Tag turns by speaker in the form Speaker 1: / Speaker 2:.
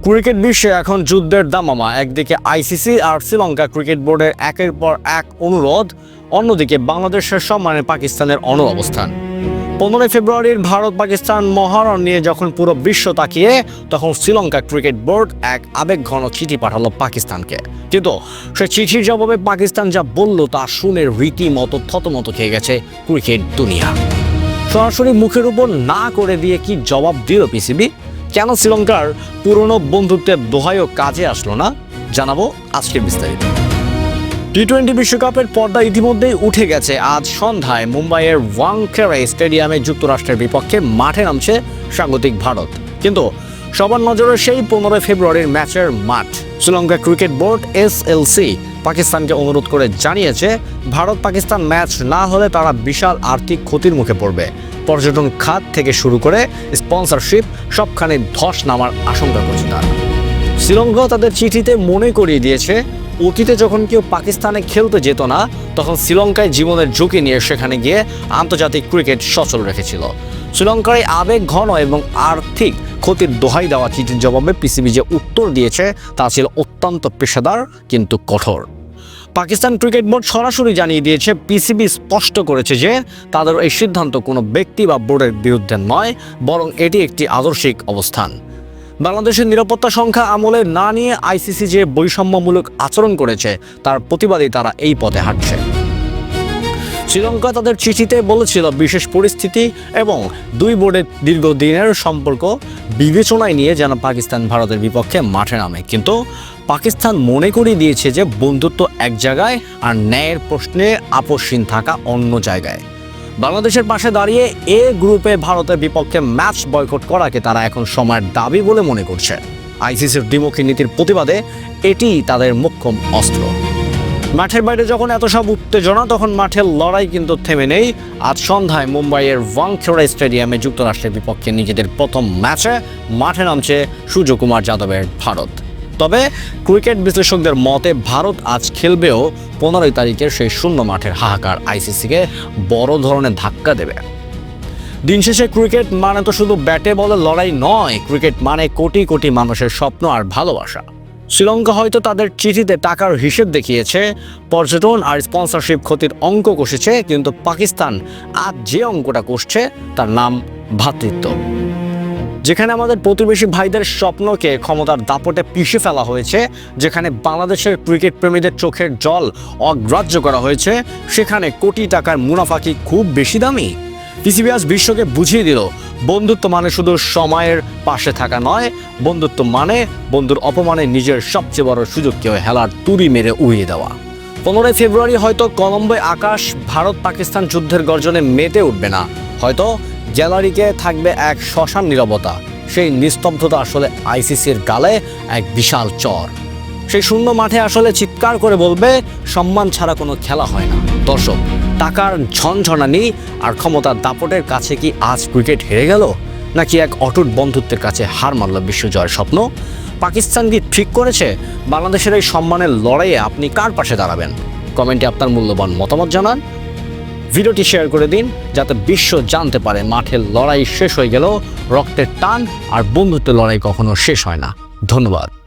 Speaker 1: Cricket বিশ্বে এখন যুদ্ধের দামামা। একদিকে আইসিসি আর শ্রীলঙ্কা ক্রিকেট বোর্ডের একের পর এক অনুরোধ, অন্যদিকে বাংলাদেশের সম্মানে পাকিস্তানের অবস্থান। 15 ফেব্রুয়ারির ভারত পাকিস্তান মহারণ নিয়ে যখন পুরো বিশ্ব তাকিয়ে, তখন শ্রীলঙ্কা ক্রিকেট বোর্ড এক আবেগঘন চিঠি পাঠালো পাকিস্তানকে। কিন্তু সে চিঠির জবাবে পাকিস্তান যা বলল তা শুনে রীতিমতো থতমত খেয়ে গেছে ক্রিকেট দুনিয়া। সরাসরি মুখের উপর না করে দিয়ে কি জবাব দিল পিসিবি? কেন শ্রীলঙ্কার পুরনো বন্ধুত্বের দোহাইও কাজে আসলো না, জানাবো আজকে বিস্তারিত। টি-20 বিশ্বকাপের পর্দা ইতিমধ্যেই উঠে গেছে। আজ সন্ধ্যায় মুম্বাইয়ের ওয়াংখেড়ে স্টেডিয়ামে যুক্তরাষ্ট্রের বিপক্ষে মাঠে নামছে স্বাগতিক ভারত। কিন্তু সবার নজরে সেই 15 ফেব্রুয়ারির ম্যাচের মাঠ। শ্রীলঙ্কা ক্রিকেট বোর্ড এসএলসি পাকিস্তানকে অনুরোধ করে জানিয়েছে, ভারত পাকিস্তান ম্যাচ না হলে তারা বিশাল আর্থিক ক্ষতির মুখে পড়বে। পর্যটন খাত থেকে শুরু করে স্পন্সরশিপ সবখানে ধস নামার আশঙ্কা করছে তারা। শ্রীলঙ্কা তাদের চিঠিতে মনে করিয়ে দিয়েছে, অতীতে যখন কেউ পাকিস্তানে খেলতে যেত না, তখন শ্রীলঙ্কায় জীবনের ঝুঁকি নিয়ে সেখানে গিয়ে আন্তর্জাতিক ক্রিকেট সচল রেখেছিল। শ্রীলঙ্কার এই আবেগ ঘন এবং আর্থিক ক্ষতির দোহাই দেওয়া চিঠির জবাবে পিসিবি যে উত্তর দিয়েছে তা ছিল অত্যন্ত পেশাদার কিন্তু কঠোর। পাকিস্তান ক্রিকেট বোর্ড সরাসরি জানিয়ে দিয়েছে, পিসিবি স্পষ্ট করেছে যে তাদের এই সিদ্ধান্ত কোনো ব্যক্তি বা বোর্ডের বিরুদ্ধে নয়, বরং এটি একটি আদর্শিক অবস্থান। বাংলাদেশের নিরাপত্তা সংখ্যা আমলে না নিয়ে আইসিসি যে বৈষম্যমূলক আচরণ করেছে তার প্রতিবাদে তারা এই পথে হাঁটছে। শ্রীলঙ্কা তাদের চিঠিতে বলেছিল, বিশেষ পরিস্থিতি এবং দুই বোর্ডের দীর্ঘদিনের সম্পর্ক বিবেচনায় নিয়ে যেন পাকিস্তান ভারতের বিপক্ষে মাঠে নামে। কিন্তু পাকিস্তান মনে করিয়ে দিয়েছে যে বন্ধুত্ব এক জায়গায় আর ন্যায়ের প্রশ্নে আপোষহীন থাকা অন্য জায়গায়। বাংলাদেশের পাশে দাঁড়িয়ে এ গ্রুপে ভারতের বিপক্ষে ম্যাচ বয়কট করাকে তারা এখন সময়ের দাবি বলে মনে করছে। আইসিসির দ্বিমুখী নীতির প্রতিবাদে এটি তাদের মোক্ষম অস্ত্র। মাঠের বাইরে যখন এত সব উত্তেজনা, তখন মাঠের লড়াই কিন্তু থেমে নেই। আজ সন্ধ্যায় মুম্বাইয়ের ওয়াংখেড়ে স্টেডিয়ামে যুক্তরাষ্ট্রের বিপক্ষে নিজেদের প্রথম ম্যাচে মাঠে নামছে সূর্যকুমার যাদবের ভারত। তবে ক্রিকেট বিশ্লেষকদের মতে ভারত আজ খেলবেও 15 তারিখের সেই শূন্য মাঠের হাহাকার আইসিসিকে বড় ধরনের ধাক্কা দেবে। দিন শেষে ক্রিকেট মানে তো শুধু ব্যাটে বলে লড়াই নয়, ক্রিকেট মানে কোটি কোটি মানুষের স্বপ্ন আর ভালোবাসা। শ্রীলঙ্কা হয়তো তাদের চিঠিতে টাকার হিসেব দেখিয়েছে, পর্যটন আর স্পন্সরশিপ ক্ষতির অঙ্ক কষেছে, কিন্তু পাকিস্তান আজ যে অঙ্কটা কষছে তার নাম ভ্রাতৃত্ব। যেখানে আমাদের প্রতিবেশী ভাইদের স্বপ্নকে ক্ষমতার দাপটে পিষে ফেলা হয়েছে, যেখানে বাংলাদেশের ক্রিকেট প্রেমীদের চোখের জল অগ্রাহ্য করা হয়েছে, সেখানে কোটি টাকার মুনাফা কি খুব বেশি দামি? পিসিবি আজ বিশ্বকে বুঝিয়ে দিল, বন্ধুত্ব মানে শুধু সময়ের পাশে থাকা নয়, বন্ধুত্ব মানে বন্ধুর অপমানে নিজের সবচেয়ে বড় সুযোগকে হেলার তুড়ি মেরে উড়িয়ে দেওয়া। 15 ফেব্রুয়ারি হয়তো কলম্বোয় আকাশ ভারত পাকিস্তান যুদ্ধের গর্জনে মেতে উঠবে না, হয়তো গ্যালারিকে থাকবে এক শ্মশান নীরবতা। সেই নিস্তব্ধতা আসলে আইসিসির গালে এক বিশাল চর। সেই শূন্য মাঠে আসলে চিৎকার করে বলবে, সম্মান ছাড়া কোনো খেলা হয় না। দর্শক, টাকার ঝনঝনানি আর ক্ষমতার দাপটের কাছে কি আজ ক্রিকেট হেরে গেল, নাকি এক অটুট বন্ধুত্বের কাছে হার মারল বিশ্বজয়ের স্বপ্ন? পাকিস্তান কি ঠিক করেছে? বাংলাদেশের এই সম্মানের লড়াইয়ে আপনি কার পাশে দাঁড়াবেন? কমেন্টে আপনার মূল্যবান মতামত জানান। ভিডিওটি শেয়ার করে দিন যাতে বিশ্ব জানতে পারে মাঠের লড়াই শেষ হয়ে গেল, রক্তের টান আর বন্ধুত্বের লড়াই কখনো শেষ হয় না। ধন্যবাদ।